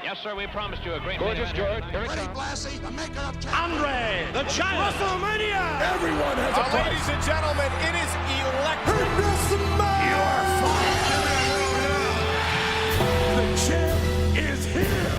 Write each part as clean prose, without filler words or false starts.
Yes, sir, we promised you a great Gorgeous George. Here it Freddie comes. Blassie, the maker of Andre, the giant. WrestleMania. Everyone has a price. Ladies and gentlemen, it is electric. You're fired. The champ is here.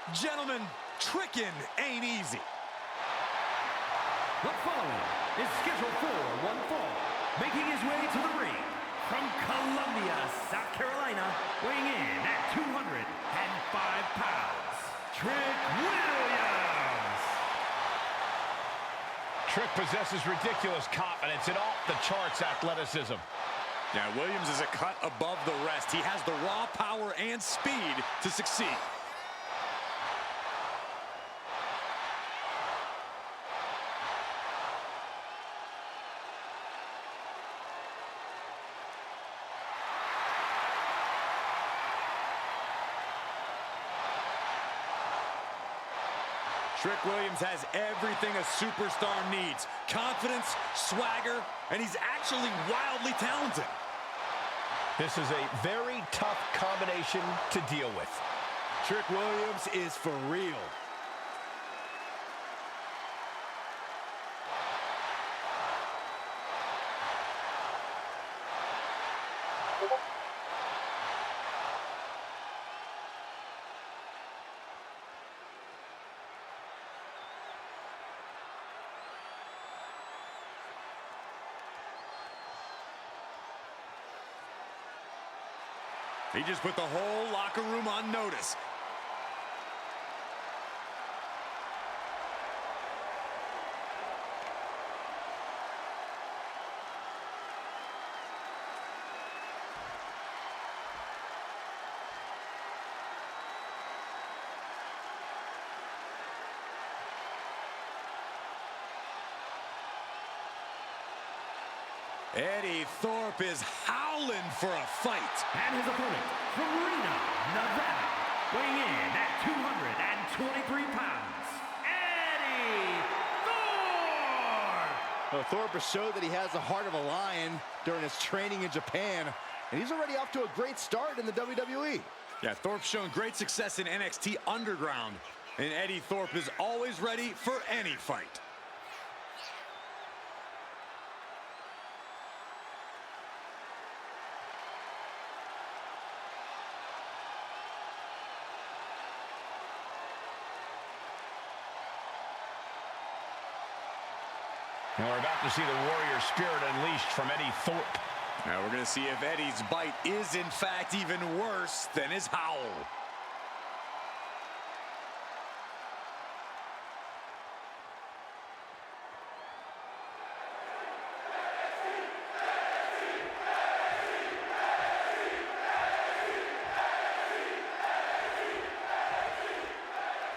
Gentlemen, tricking ain't easy. The following is scheduled for one fall, making his way to the ring from Columbia, South Carolina, weighing in at 205 pounds, Trick Williams. Trick possesses ridiculous confidence and off-the-charts athleticism. Now, Williams is a cut above the rest. He has the raw power and speed to succeed. Trick Williams has everything a superstar needs. Confidence, swagger, and he's actually wildly talented. This is a very tough combination to deal with. Trick Williams is for real. He just put the whole locker room on notice. Eddy Thorpe is howling for a fight. And his opponent from Reno, Nevada, weighing in at 223 pounds, Eddy Thorpe. Well, Thorpe has showed that he has the heart of a lion during his training in Japan, and he's already off to a great start in the WWE. Yeah, Thorpe's shown great success in NXT Underground, and Eddy Thorpe is always ready for any fight. And we're about to see the warrior spirit unleashed from Eddy Thorpe. Now we're going to see if Eddy's bite is in fact even worse than his howl.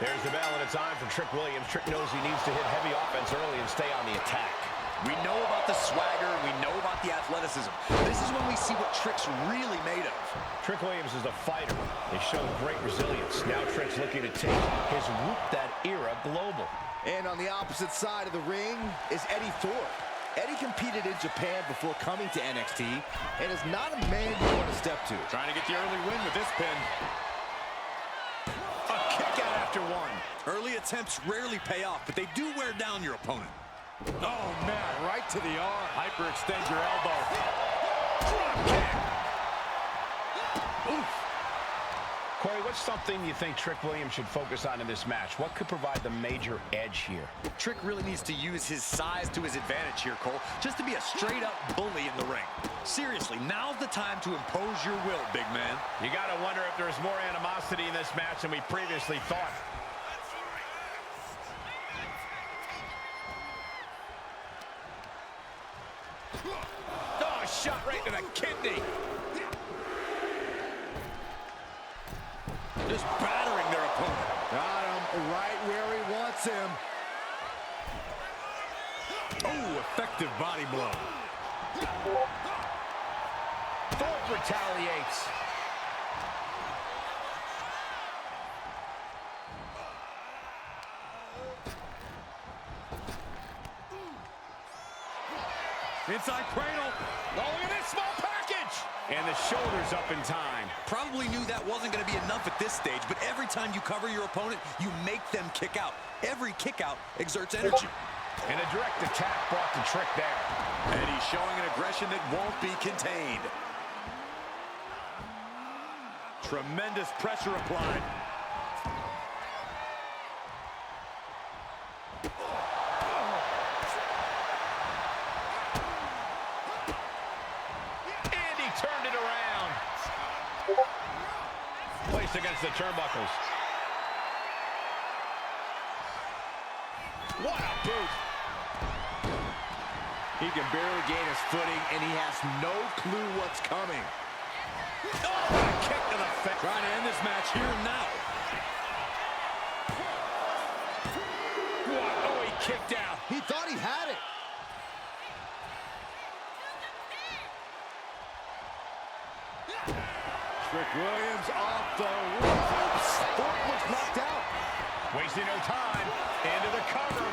There's the bell, and it's on for Trick Williams. Trick knows he needs to hit heavy offense early and stay on the attack. We know about the swagger. We know about the athleticism. This is when we see what Trick's really made of. Trick Williams is a fighter. He's shown great resilience. Now Trick's looking to take his Whoop That era global. And on the opposite side of the ring is Eddy Thorpe. Eddy competed in Japan before coming to NXT and is not a man you want to step to. Trying to get the early win with this pin. A kick out after one. Early attempts rarely pay off, but they do wear down your opponent. Oh, man, right to the arm. Hyperextend your elbow. Drop kick. Oof. Corey, what's something you think Trick Williams should focus on in this match? What could provide the major edge here? Trick really needs to use his size to his advantage here, Cole, just to be a straight-up bully in the ring. Seriously, now's the time to impose your will, big man. You got to wonder if there's more animosity in this match than we previously thought. Oh, shot right to the kidney. Just battering their opponent. Got him right where he wants him. Oh, effective body blow. Thorpe retaliates. Inside cradle. Oh, look at this small package. And the shoulders up in time. Probably knew that wasn't going to be enough at this stage, but every time you cover your opponent, you make them kick out. Every kick out exerts energy. And a direct attack brought the trick there. Eddy showing an aggression that won't be contained. Tremendous pressure applied. Andy turned it around. Placed against the turnbuckles. What a boot. He can barely gain his footing, and he has no clue what's coming. Oh, a kick to the face. Trying to end this match here and now. What? Oh, he kicked out. He thought he had it. Trick Williams off the ropes. Thorpe was knocked out. Wasting no time. Into the cover.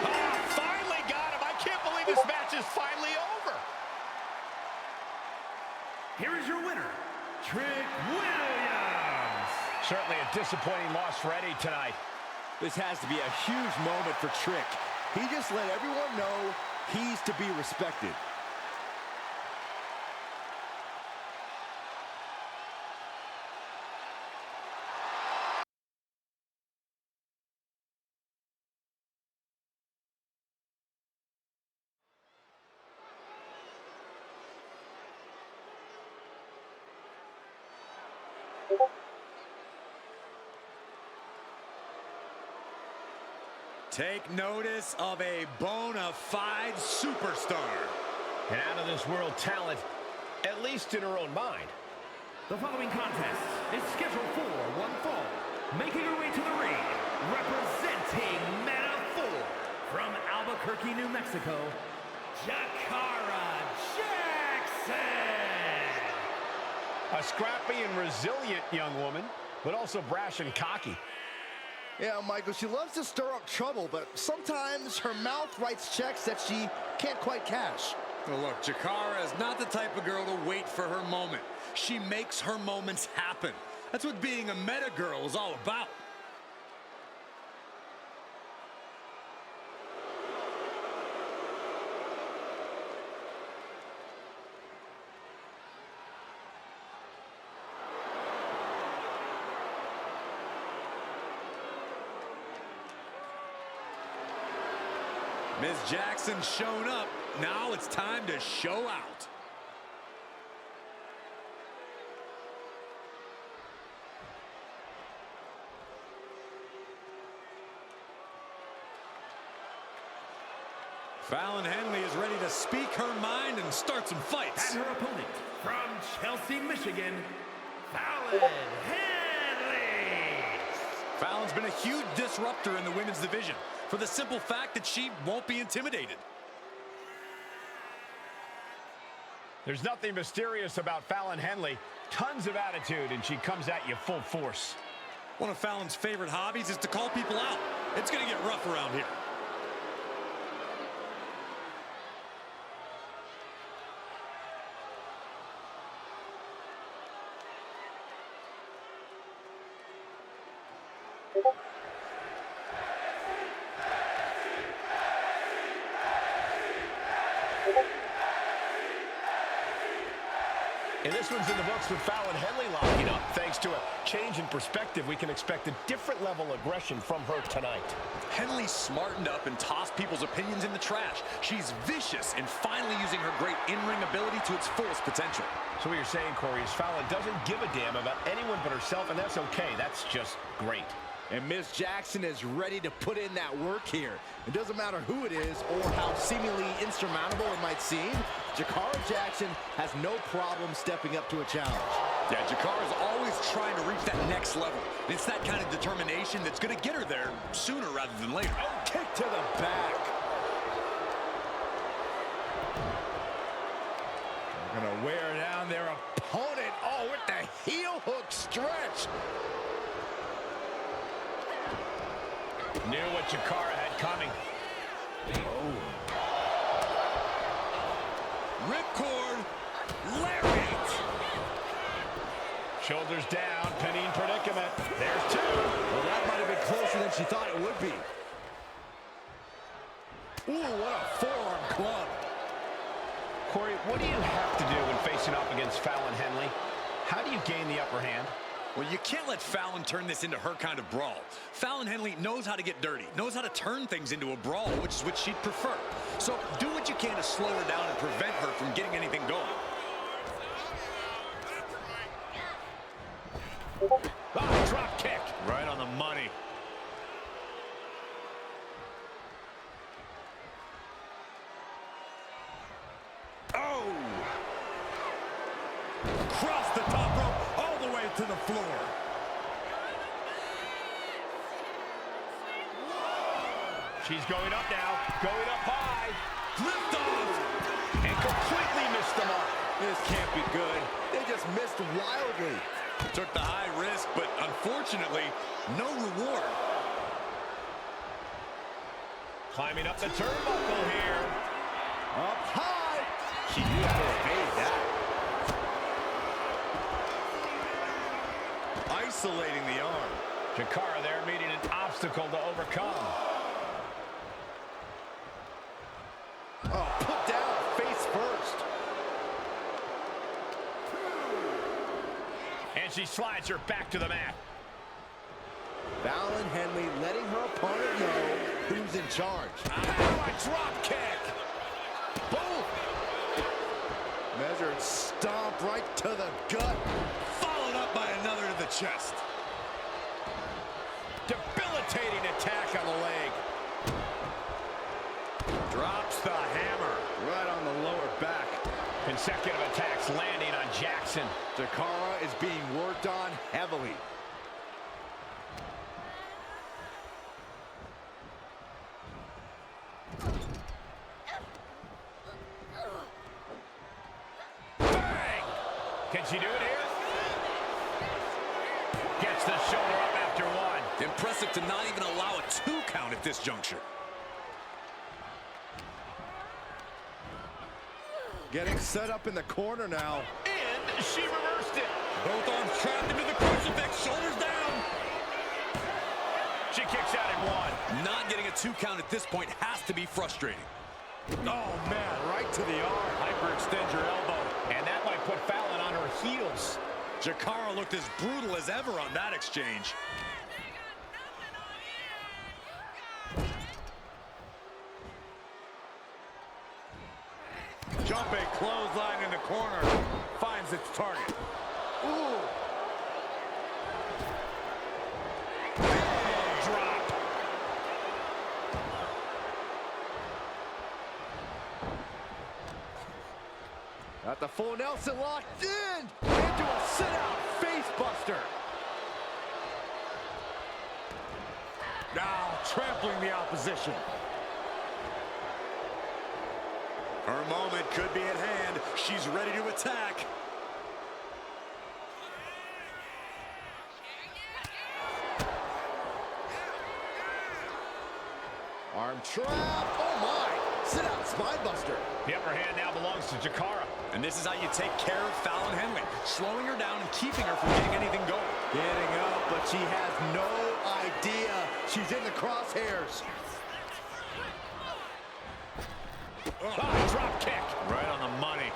Ah, finally got him. I can't believe this match is finally over. Here is your winner, Trick Williams. Certainly a disappointing loss for Eddy tonight. This has to be a huge moment for Trick. He just let everyone know he's to be respected. Take notice of a bona fide superstar. An out-of-this-world talent, at least in her own mind. The following contest is scheduled for one fall. Making her way to the ring, representing Men of 4 from Albuquerque, New Mexico, Jakara Jackson. A scrappy and resilient young woman, but also brash and cocky. Yeah, Michael, she loves to stir up trouble, but sometimes her mouth writes checks that she can't quite cash. Well, look, Jakara is not the type of girl to wait for her moment. She makes her moments happen. That's what being a meta girl is all about. Ms. Jackson's shown up. Now it's time to show out. Fallon Henley is ready to speak her mind and start some fights. And her opponent from Chelsea, Michigan, Fallon Henley. Fallon's been a huge disruptor in the women's division for the simple fact that she won't be intimidated. There's nothing mysterious about Fallon Henley. Tons of attitude, and she comes at you full force. One of Fallon's favorite hobbies is to call people out. It's going to get rough around here. And this one's in the books with Fallon Henley locking up. Thanks to a change in perspective, we can expect a different level of aggression from her tonight. Henley smartened up and tossed people's opinions in the trash. She's vicious and finally using her great in-ring ability to its fullest potential. So what you're saying, Corey, is Fallon doesn't give a damn about anyone but herself, and that's okay. That's just great. And Ms. Jackson is ready to put in that work here. It doesn't matter who it is or how seemingly insurmountable it might seem. Jakara Jackson has no problem stepping up to a challenge. Yeah, Jakara's always trying to reach that next level. It's that kind of determination that's going to get her there sooner rather than later. Kick to the back. They're going to wear down their opponent. Oh, with the heel hook stretch. Knew what Jakara had coming. Ripcord, lariat. Shoulders down, pinning predicament. There's two. Well, that might have been closer than she thought it would be. Ooh, what a forearm club. Corey, what do you have to do when facing up against Fallon Henley? How do you gain the upper hand? Well, you can't let Fallon turn this into her kind of brawl. Fallon Henley knows how to get dirty, knows how to turn things into a brawl, which is what she'd prefer. So do what you can to slow her down and prevent her from getting anything going. Oh, drop kick. Right on the money. Oh! Across the top rope, all the way to the floor. She's going up now, going up high. Lift off! And completely missed the mark. This can't be good. They just missed wildly. Took the high risk, but unfortunately, no reward. Climbing up the turnbuckle here. Up high. She knew how to evade that. Isolating the arm. Jakara there meeting an obstacle to overcome. Oh, put down face first. And she slides her back to the mat. Fallon Henley letting her opponent know who's in charge. Oh, a drop kick. Boom! Measured stomp right to the gut. Followed up by another to the chest. Debilitating attack on the leg. Drops the hammer. Right on the lower back. Consecutive attacks landing on Jackson. Jakara is being worked on heavily. Bang! Can she do it here? Gets the shoulder up after one. Impressive to not even allow a 2 count at this juncture. Getting set up in the corner now. And she reversed it. Both arms trapped into the crucifix, shoulders down. She kicks out at one. Not getting a 2 count at this point has to be frustrating. Oh, man, right to the arm. Hyperextend your elbow. And that might put Fallon on her heels. Jakara looked as brutal as ever on that exchange. Jumping clothesline in the corner. Finds its target. Ooh. Drop. Got the full Nelson locked in. Into a sit-out face buster. Now trampling the opposition. Her moment could be at hand. She's ready to attack. Arm trap. Oh, my. Sit-out spine buster. The upper hand now belongs to Jakara. And this is how you take care of Fallon Henley. Slowing her down and keeping her from getting anything going. Getting up, but she has no idea she's in the crosshairs. Oh, drop kick. Right on the money.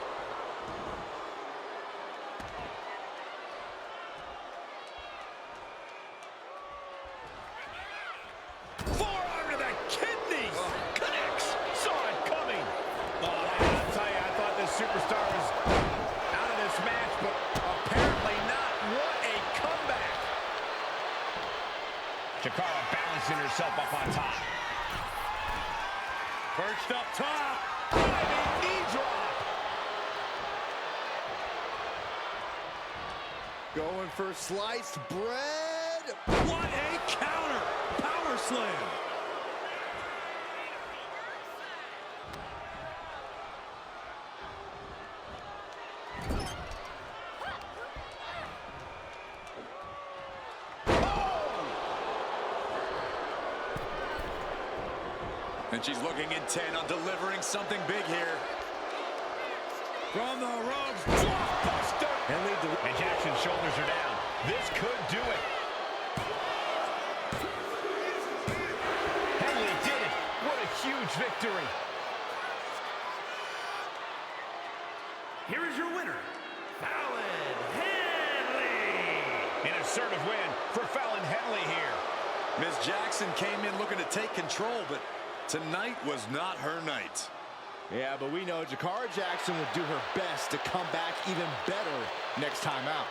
Forearm to the kidneys. Connects. Saw it coming. Oh, I'll tell you, I thought this superstar was out of this match, but apparently not. What a comeback. Jakara balancing herself up on top. Perched up top. Diving knee drop. Going for sliced bread. What a counter! Power slam! And she's looking intent on delivering something big here. From the ropes, dropbuster. And Jackson's shoulders are down. This could do it. Henley did it. What a huge victory. Here is your winner, Fallon Henley. An assertive win for Fallon Henley here. Miss Jackson came in looking to take control, but tonight was not her night. Yeah, but we know Jakara Jackson would do her best to come back even better next time out.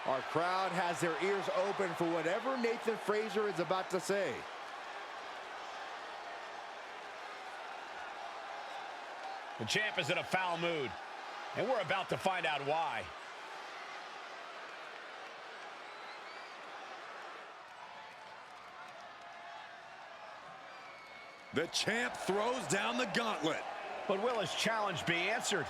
Our crowd has their ears open for whatever Nathan Frazer is about to say. The champ is in a foul mood, and we're about to find out why. The champ throws down the gauntlet. But will his challenge be answered?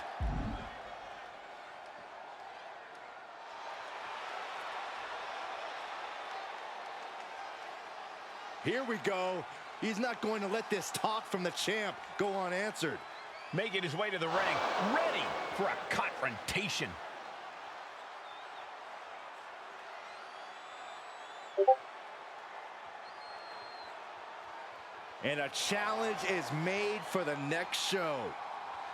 Here we go. He's not going to let this talk from the champ go unanswered. Making his way to the ring, ready for a confrontation. And a challenge is made for the next show.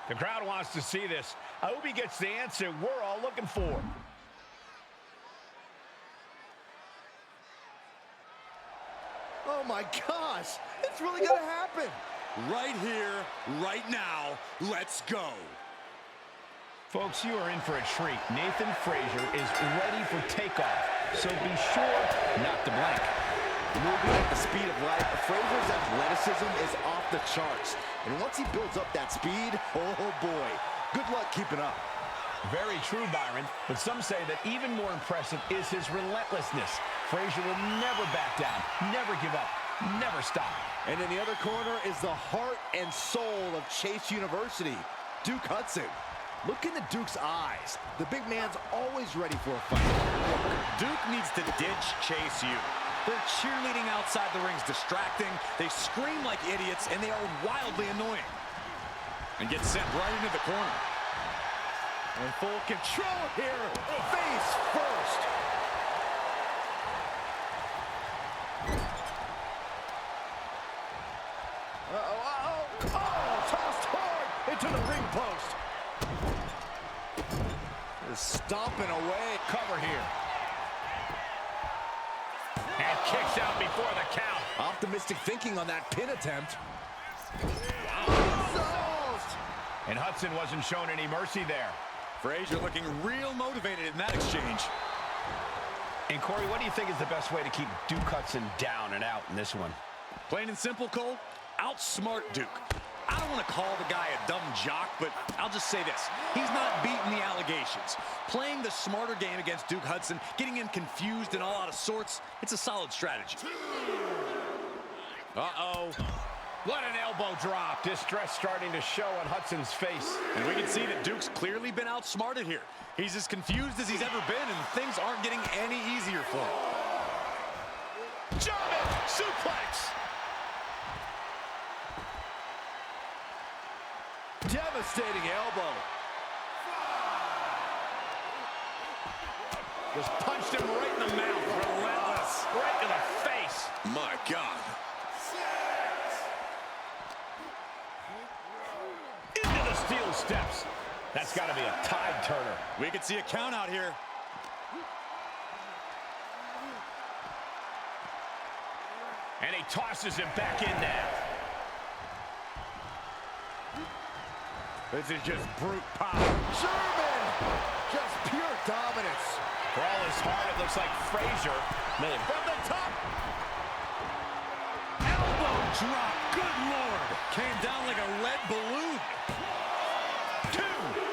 The crowd wants to see this. I hope he gets the answer we're all looking for. Oh my gosh, it's really gonna happen. Right here, right now, let's go. Folks, you are in for a treat. Nathan Frazer is ready for takeoff, so be sure not to blink. Moving at the speed of light, Frazer's athleticism is off the charts. And once he builds up that speed, oh boy, good luck keeping up. Very true, Byron, but some say that even more impressive is his relentlessness. Frazer will never back down, never give up, never stop. And in the other corner is the heart and soul of Chase University, Duke Hudson. Look into Duke's eyes. The big man's always ready for a fight. Duke needs to ditch Chase U. They're cheerleading outside the ring's distracting. They scream like idiots, and they are wildly annoying. And get sent right into the corner. In full control here, face first. Tossed hard into the ring post. Stomping away. Cover here. And kicks out before the count. Optimistic thinking on that pin attempt. And Hudson wasn't shown any mercy there. Frazer looking real motivated in that exchange. And Corey, what do you think is the best way to keep Duke Hudson down and out in this one? Plain and simple, Cole, outsmart Duke. I don't want to call the guy a dumb jock, but I'll just say this. He's not beating the allegations. Playing the smarter game against Duke Hudson, getting him confused and all out of sorts, it's a solid strategy. Uh-oh. What an elbow drop. Distress starting to show on Hudson's face. And we can see that Duke's clearly been outsmarted here. He's as confused as he's ever been, and things aren't getting any easier for him. German suplex. Devastating elbow. Just punched him right in the mouth. Relentless. Right to the face. My God. Into the steel steps. That's got to be a tide turner. We could see a count out here. And he tosses him back in now. This is just brute power. German! Just pure dominance. For all his heart, it looks like Frazer may have From the top. drop. Good Lord. Came down like a lead balloon. 2.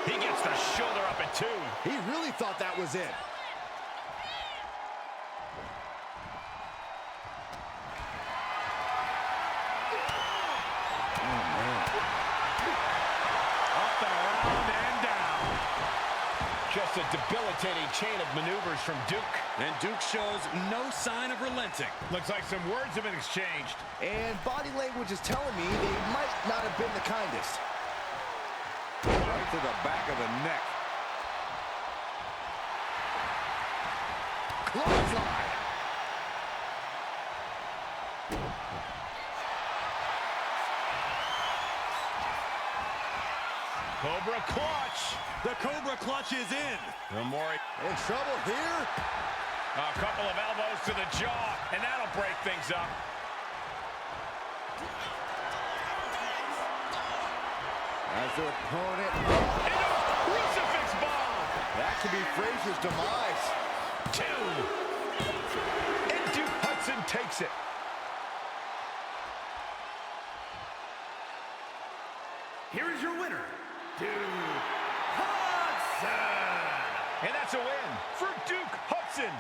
He gets the shoulder up at 2. He really thought that was it. Up and around and down. Just a debilitating chain of maneuvers from Duke. And Duke shows no sign of relenting. Looks like some words have been exchanged. And body language is telling me they might not have been the kindest. Right to the back of the neck. Clothesline. Cobra clutch. The Cobra clutch is in. No more. In trouble here. A couple of elbows to the jaw, and that'll break things up. As their opponent. Into a crucifix bomb. That could be Frazer's demise. 2. And Duke Hudson takes it. Here is your winner, Duke Hudson. And that's a win for Duke Hudson.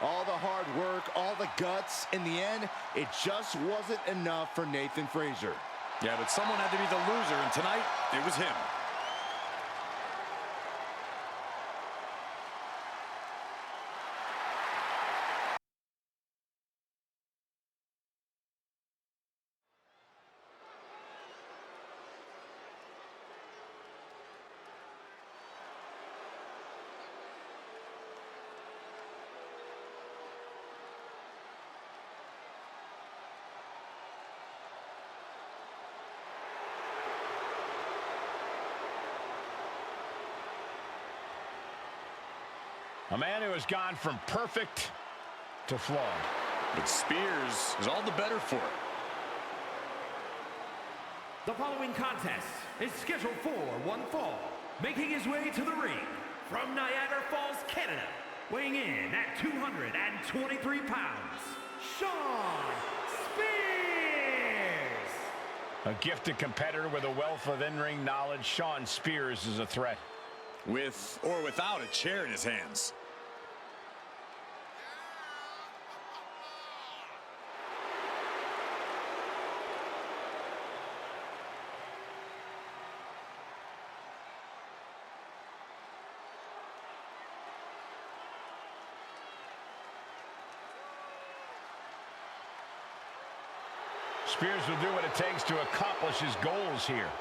All the hard work, all the guts. In the end, it just wasn't enough for Nathan Frazer. Yeah, but someone had to be the loser, and tonight, it was him. A man who has gone from perfect to flawed. But Spears is all the better for it. The following contest is scheduled for one fall. Making his way to the ring from Niagara Falls, Canada, weighing in at 223 pounds, Shawn Spears. A gifted competitor with a wealth of in-ring knowledge, Shawn Spears is a threat. With or without a chair in his hands. Spears will do what it takes to accomplish his goals here.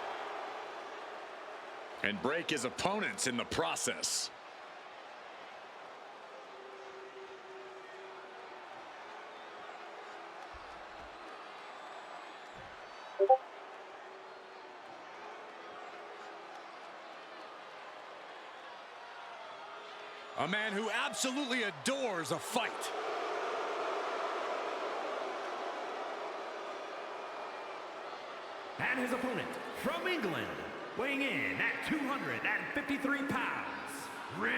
And break his opponents in the process. A man who absolutely adores a fight. And his opponent from England, weighing in at 253 pounds, Ridge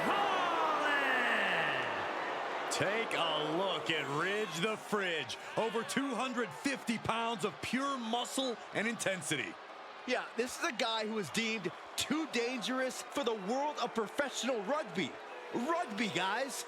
Holland. Take a look at Ridge the Fridge. Over 250 pounds of pure muscle and intensity. Yeah, this is a guy who is deemed too dangerous for the world of professional rugby. Rugby, guys.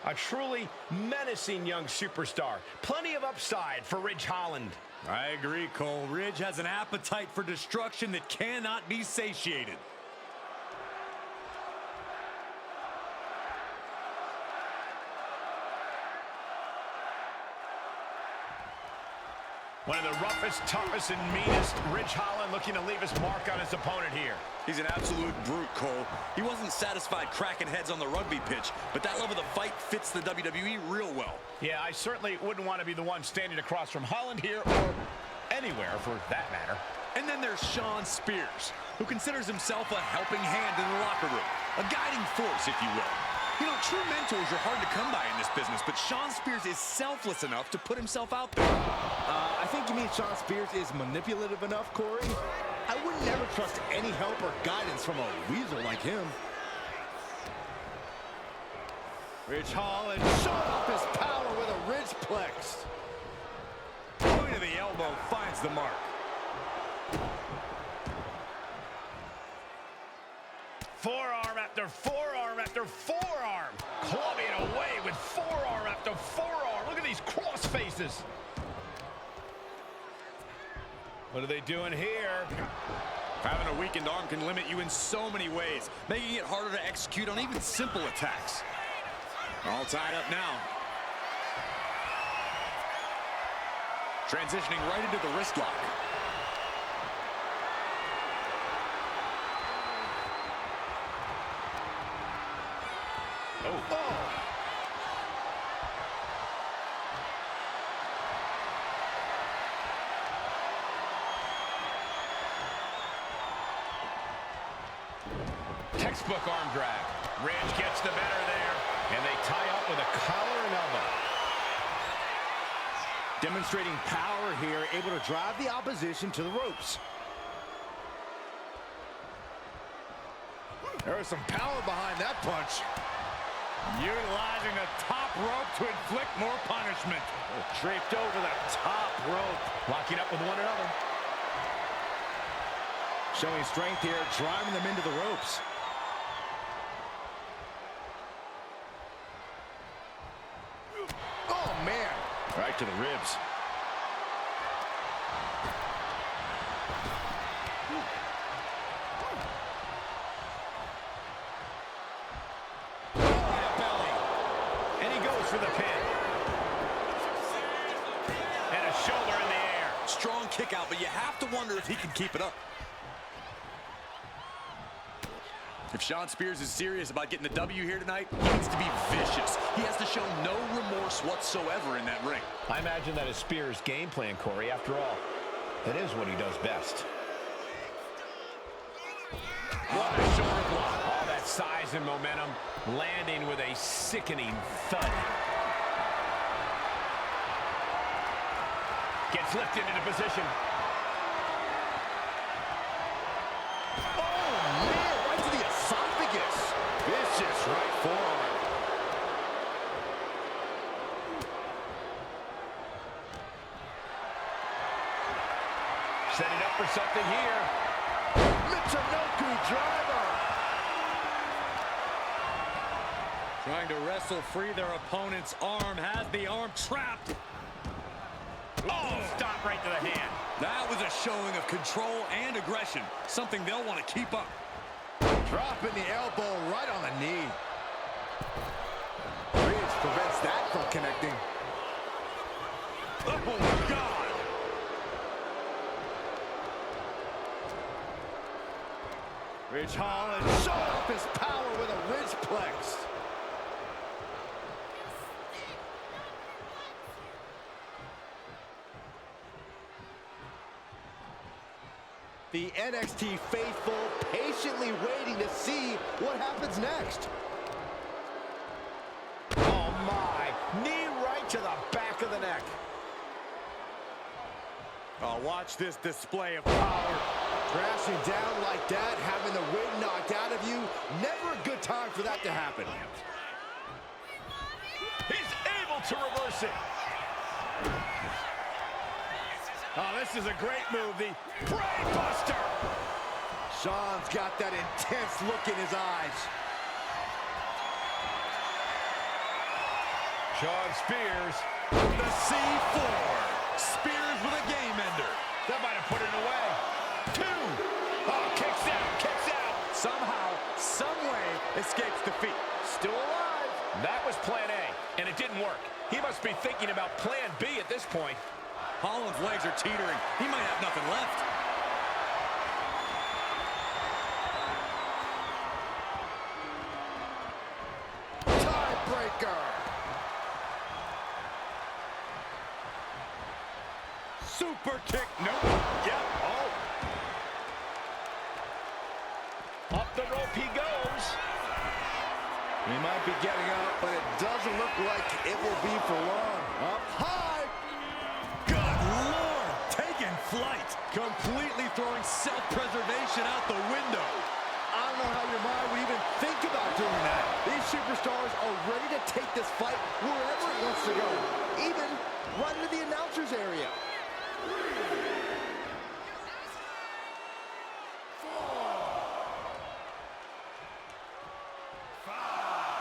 A truly menacing young superstar. Plenty of upside for Ridge Holland. I agree, Cole. Ridge has an appetite for destruction that cannot be satiated. One of the roughest, toughest, and meanest. Ridge Holland looking to leave his mark on his opponent here. He's an absolute brute, Cole. He wasn't satisfied cracking heads on the rugby pitch, but that love of the fight fits the WWE real well. Yeah, I certainly wouldn't want to be the one standing across from Holland here, or anywhere for that matter. And then there's Shawn Spears, who considers himself a helping hand in the locker room, a guiding force, if you will. You know, true mentors are hard to come by in this business, but Shawn Spears is selfless enough to put himself out there. I think you mean Shawn Spears is manipulative enough, Corey. I would never trust any help or guidance from a weasel like him. Holland showing off his power with a ridgeplex. Point of the elbow finds the mark. Forearm after forearm after forearm. Clubbing away with forearm after forearm. Look at these cross faces. What are they doing here? Having a weakened arm can limit you in so many ways, making it harder to execute on even simple attacks. All tied up now. Transitioning right into the wrist lock. Oh. Textbook arm drag. Ridge gets the better there, and they tie up with a collar and elbow. Demonstrating power here, able to drive the opposition to the ropes. There was some power behind that punch. Utilizing the top rope to inflict more punishment. Draped over the top rope. Locking up with one another. Showing strength here, driving them into the ropes. Oh, man. Right to the ribs. For the pin. And a shoulder in the air. Strong kick out, but you have to wonder if he can keep it up. If Shawn Spears is serious about getting the W here tonight, he needs to be vicious. He has to show no remorse whatsoever in that ring. I imagine that is Spears' game plan, Corey. After all, that is what he does best. What a shoulder block. All that size and momentum, landing with a sickening thud. Gets lifted into position. Oh, man, right to the esophagus. Vicious right forearm. Setting up for something here. Michinoku driver. Trying to wrestle free their opponent's arm, has the arm trapped. Oh, stop right to the hand. That was a showing of control and aggression, something they'll want to keep up. Dropping the elbow right on the knee. Ridge prevents that from connecting. Oh, my God. Holland showing off his power with a ridgeplex. The NXT faithful patiently waiting to see what happens next. Oh, my. Knee right to the back of the neck. Oh, watch this display of power. Crashing down like that, having the wind knocked out of you, never a good time for that to happen. He's able to reverse it. Oh, this is a great move, the Brain Buster. Shawn's got that intense look in his eyes. Shawn Spears. The C4. Spears with a game ender. That might have put it away. 2. Oh, kicks out, kicks out. Somehow, some way, escapes defeat. Still alive. That was plan A, and it didn't work. He must be thinking about plan B at this point. Holland's legs are teetering. He might have nothing left. Tiebreaker. Super kick. Nope. Yep. Oh. Up the rope he goes. He might be getting up, but it doesn't look like it will be for long. Up high. Good Lord, taking flight. Completely throwing self-preservation out the window. I don't know how your mind would even think about doing that. These superstars are ready to take this fight wherever it wants to go, even right into the announcer's area.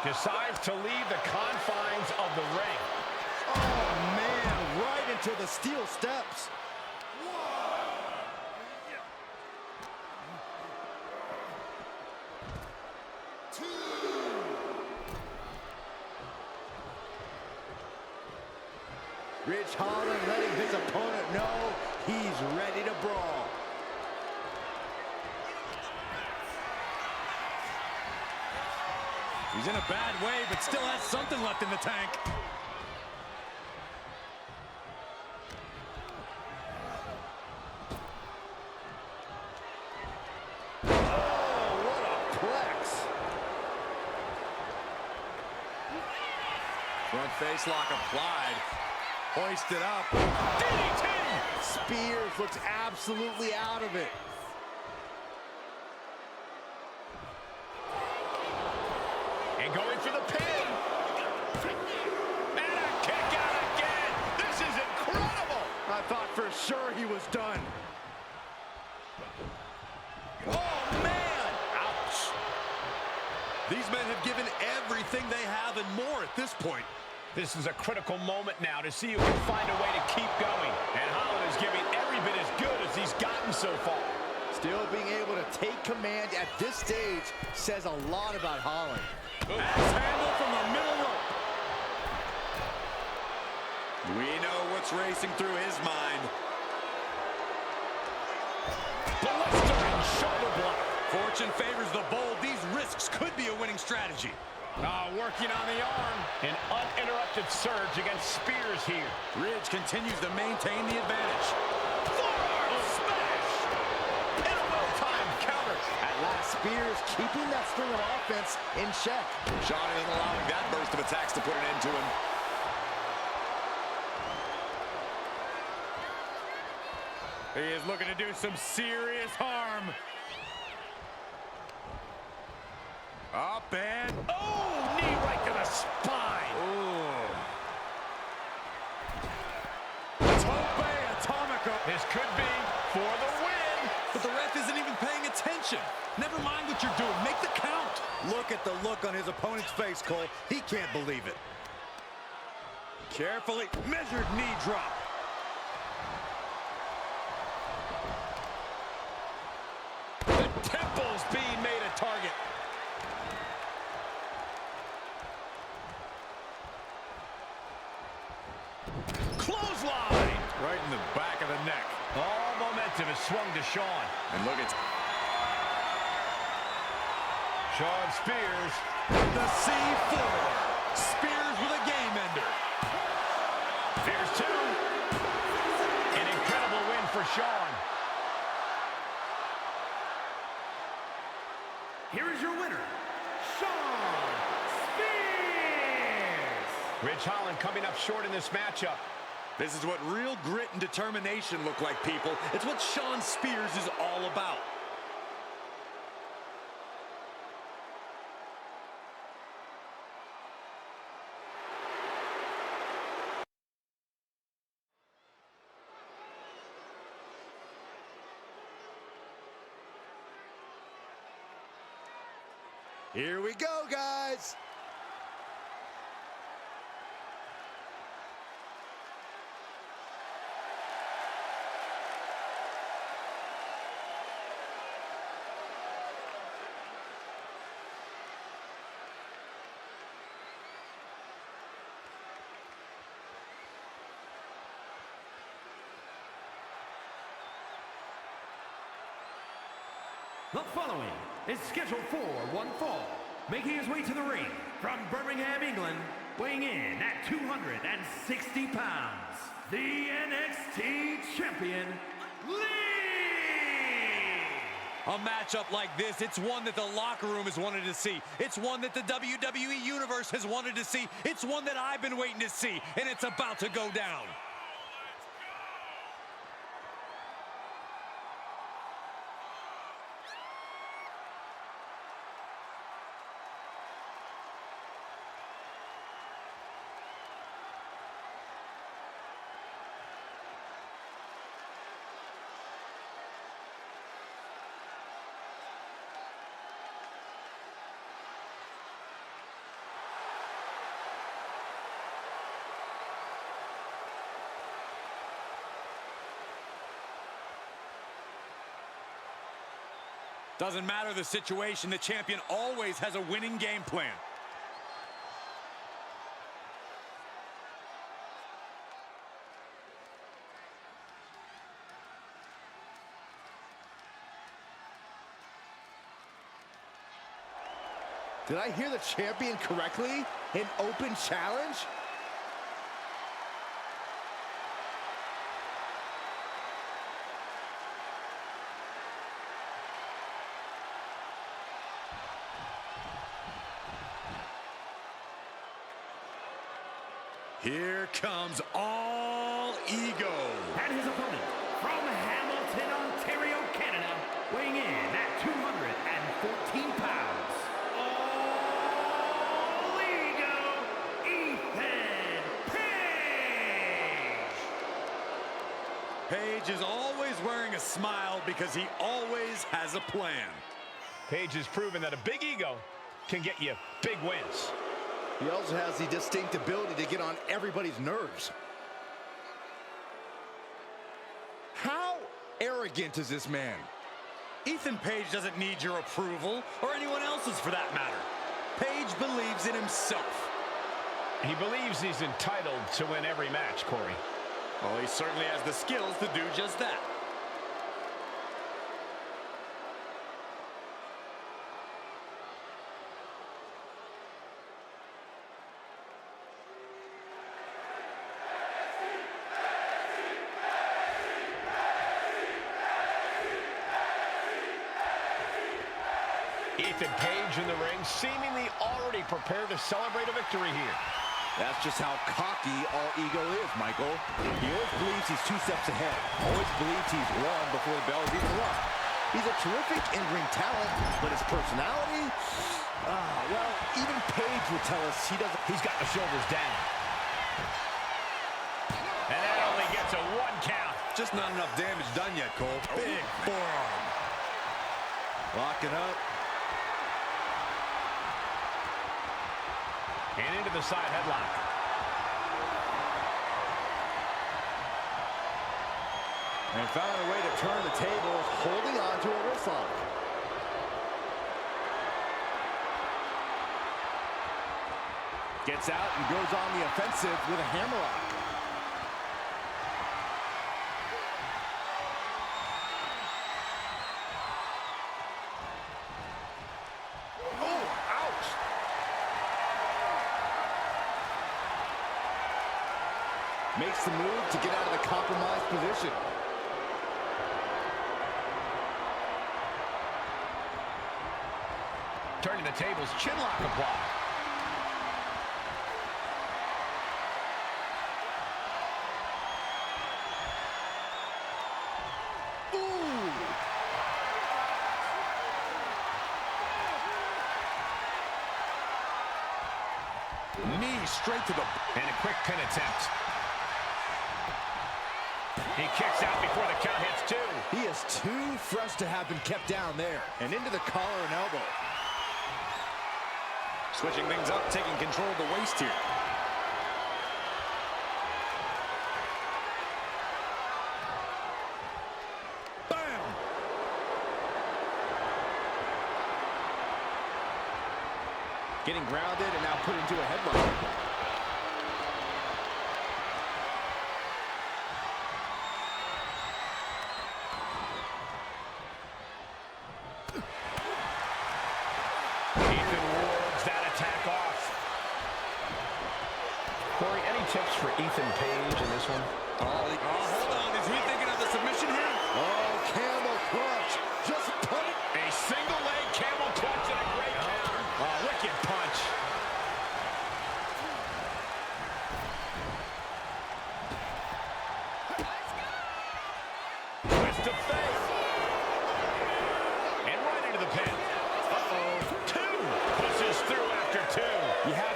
Decides to leave the confines of the ring. Oh, man, right into the steel steps. Ridge Holland letting his opponent know he's ready to brawl. He's in a bad way, but still has something left in the tank. Oh, what a plex. Front face lock applied. Hoisted up. DDT! Spears looks absolutely out of it. And going for the pin. And a kick out again. This is incredible. I thought for sure he was done. Oh, man! Ouch. These men have given everything they have and more at this point. This is a critical moment now to see who can find a way to keep going. And Holland is giving every bit as good as he's gotten so far. Still being able to take command at this stage says a lot about Holland. Axe handle from the middle rope. We know what's racing through his mind. Blistering shoulder block. Fortune favors the bold. These risks could be a winning strategy. Working on the arm. An uninterrupted surge against Spears here. Ridge continues to maintain the advantage. Forearm smash. And a well-timed counter. At last, Spears keeping that string of offense in check. Shawn isn't allowing that burst of attacks to put an end to him. He is looking to do some serious harm. Up and... Oh, knee right to the spine. Tope Atomico. This could be for the win. But the ref isn't even paying attention. Never mind what you're doing. Make the count. Look at the look on his opponent's face, Cole. He can't believe it. Carefully measured knee drop. The temple's being made a target. Clothesline. Right in the back of the neck. All momentum is swung to Shawn. And look at Shawn Spears. the C4. Spears with a game ender. Here's two. An incredible win for Shawn. Here is your winner, Shawn Spears. Ridge Holland coming up short in this matchup. This is what real grit and determination look like, people. It's what Shawn Spears is all about. Here we go, guys. The following is scheduled for one fall, making his way to the ring from Birmingham, England, weighing in at 260 pounds, the NXT champion, Lee! A matchup like this, it's one that the locker room has wanted to see. It's one that the WWE Universe has wanted to see. It's one that I've been waiting to see, and it's about to go down. Doesn't matter the situation, the champion always has a winning game plan. Did I hear the champion correctly? An open challenge? Here comes All Ego. And his opponent, from Hamilton, Ontario, Canada, weighing in at 214 pounds, All Ego, Ethan Page! Page is always wearing a smile because he always has a plan. Page has proven that a big ego can get you big wins. He also has the distinct ability to get on everybody's nerves. How arrogant is this man? Ethan Page doesn't need your approval, or anyone else's for that matter. Page believes in himself. He believes he's entitled to win every match, Corey. Well, he certainly has the skills to do just that. Ethan Page in the ring, seemingly already prepared to celebrate a victory here. That's just how cocky All Ego is, Michael. He always believes he's 2 steps ahead. Always believes he's won before the bell is even rung. He's a terrific in-ring talent, but his personality, well, even Page would tell us he doesn't. He's got the shoulders down. And that only gets a 1 count. Just not enough damage done yet, Cole. Big forearm. Locking up. And into the side headlock. And found a way to turn the tables, holding on to a wrist lock. Gets out and goes on the offensive with a hammerlock. Makes the move to get out of the compromised position. Turning the tables, chinlock applied. Knee straight to the... And a quick pin attempt. He kicks out before the count hits 2. He is too fresh to have been kept down there. And into the collar and elbow. Switching things up, taking control of the waist here. Bam! Getting grounded and now put into a headlock. Tips for Ethan Page in this one? Oh, hold on. Is he thinking of the submission here? Oh, camel clutch. Just put it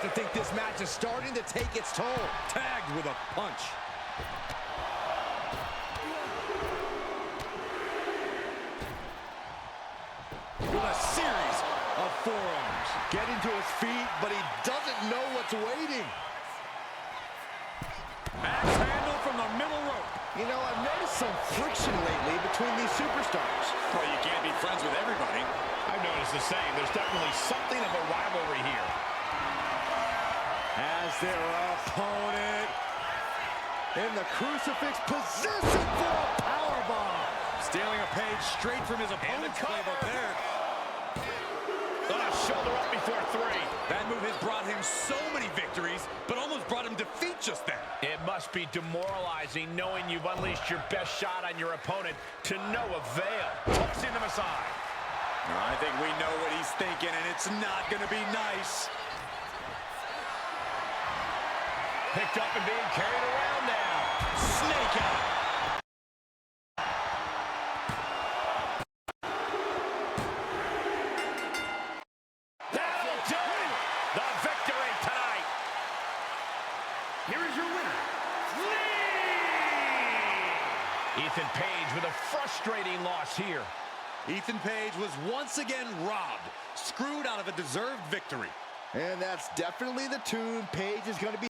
to think this match is starting to take its toll. Tagged with a punch. With a series of forearms. Getting to his feet, but he doesn't know what's waiting. Axe handle from the middle rope. You know, I've noticed some friction lately between these superstars. Well, you can't be friends with everybody. I've noticed the same. There's definitely something of a rivalry here. As their opponent in the crucifix position for a powerbomb. Stealing a page straight from his opponent's playbook there. Shoulder up before 3. That move has brought him so many victories, but almost brought him defeat just then. It must be demoralizing knowing you've unleashed your best shot on your opponent to no avail. Tossing him aside. I think we know what he's thinking, and it's not going to be nice. Picked up and being carried around now. Snake out. That'll do it. The victory tonight. Here is your winner, Ethan Page with a frustrating loss here. Ethan Page was once again robbed, screwed out of a deserved victory. And that's definitely the tune Page is going to be